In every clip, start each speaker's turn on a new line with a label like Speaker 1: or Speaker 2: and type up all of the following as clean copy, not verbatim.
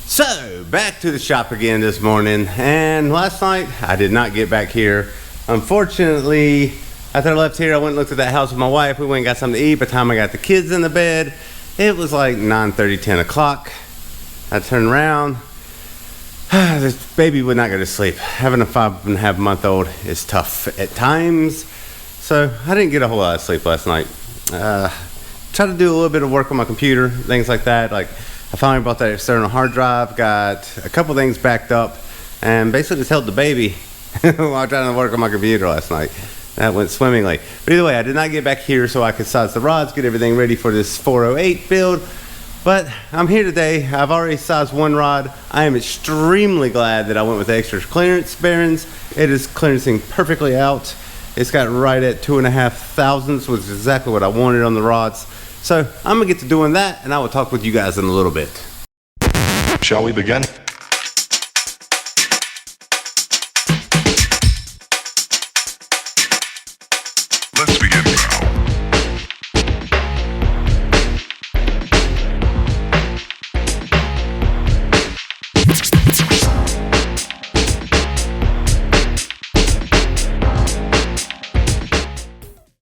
Speaker 1: So, back to the shop again this morning, and last night I did not get back here. Unfortunately, after I left here, I went and looked at that house with my wife. We went and got something to eat. By the time I got the kids in the bed, it was like 9:30, 10 o'clock. I turned around. This baby would not go to sleep. Having a 5.5-month-old is tough at times, so I didn't get a whole lot of sleep last night. Tried to do a little bit of work on my computer, things like that. Like, I finally bought that external hard drive, got a couple things backed up, and basically just held the baby while trying to work on my computer last night. That went swimmingly. But either way, I did not get back here so I could size the rods, get everything ready for this 408 build. But I'm here today. I've already sized one rod. I am extremely glad that I went with the extra clearance bearings. It is clearancing perfectly out. It's got right at 2.5 thousandths, which is exactly what I wanted on the rods. So I'm gonna get to doing that, and I will talk with you guys in a little bit.
Speaker 2: Shall we begin? Let's begin now.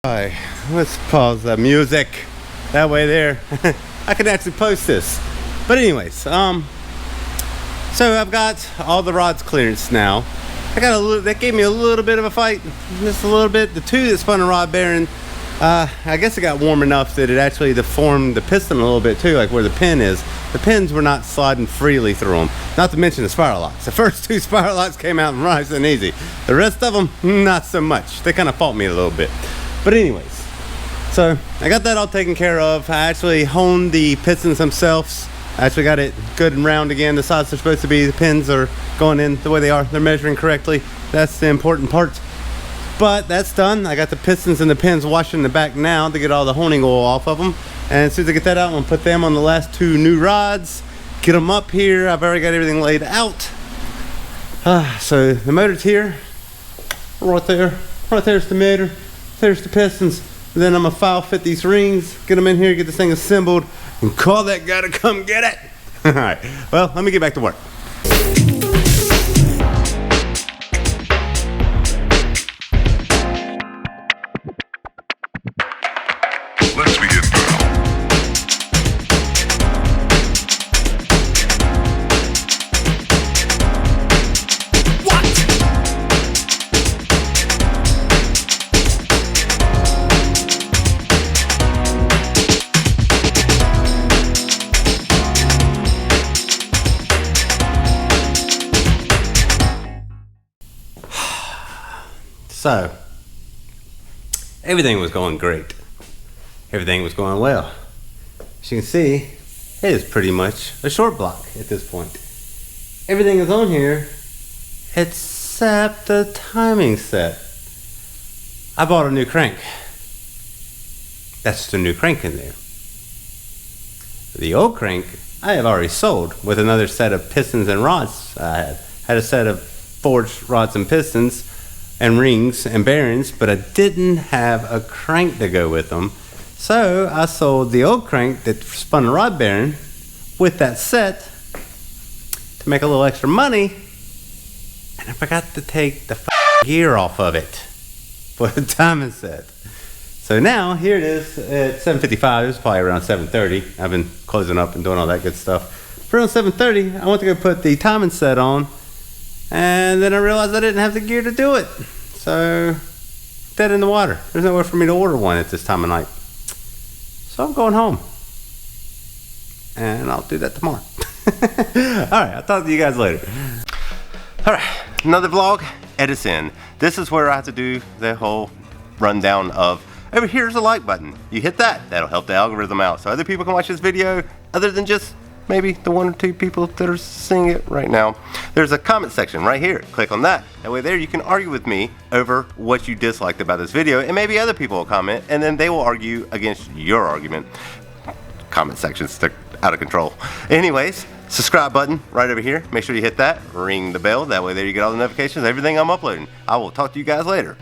Speaker 1: Alright, let's pause the music. That way there, I can actually post this. But anyways, so I've got all the rods clearance now. That gave me a little bit of a fight, just a little bit. The two that spun a rod bearing, I guess it got warm enough that it actually deformed the piston a little bit too, like where the pin is. The pins were not sliding freely through them. Not to mention the spiral locks. The first two spiral locks came out nice and easy. The rest of them, not so much. They kind of fought me a little bit. But anyways, so I got that all taken care of. I actually honed the pistons themselves. I actually got it good and round again. The size they're supposed to be. The pins are going in the way they are. They're measuring correctly. That's the important part. But that's done. I got the pistons and the pins washing in the back now to get all the honing oil off of them. And as soon as I get that out, I'm gonna put them on the last two new rods. Get them up here. I've already got everything laid out. So the motor's here. Right there. Right there's the motor. There's the pistons. And then I'm gonna file fit these rings, get them in here, get this thing assembled, and call that guy to come get it. All right, well, let me get back to work.
Speaker 2: Let's begin now.
Speaker 1: So, everything was going great. Everything was going well. As you can see, it is pretty much a short block at this point. Everything is on here except the timing set. I bought a new crank. That's the new crank in there. The old crank I have already sold with another set of pistons and rods. I had a set of forged rods and pistons and rings and bearings, but I didn't have a crank to go with them. So I sold the old crank that spun a rod bearing with that set to make a little extra money, and I forgot to take the gear off of it for the timing set. So now here it is at 7:55. It was probably around 7:30. I've been closing up and doing all that good stuff. For around 7:30, I went to go put the timing set on, and then I realized I didn't have the gear to do it. So, dead in the water. There's nowhere for me to order one at this time of night. So I'm going home. And I'll do that tomorrow. Alright, I'll talk to you guys later. Alright, another vlog, edits in. This is where I have to do the whole rundown of, over here's the like button. You hit that, that'll help the algorithm out. So other people can watch this video, other than just maybe the 1 or 2 people that are seeing it right now. There's a comment section right here. Click on that. That way there you can argue with me over what you disliked about this video, and maybe other people will comment, and then they will argue against your argument. Comment sections, they're out of control. Anyways, subscribe button right over here. Make sure you hit that. Ring the bell. That way there you get all the notifications, everything I'm uploading. I will talk to you guys later.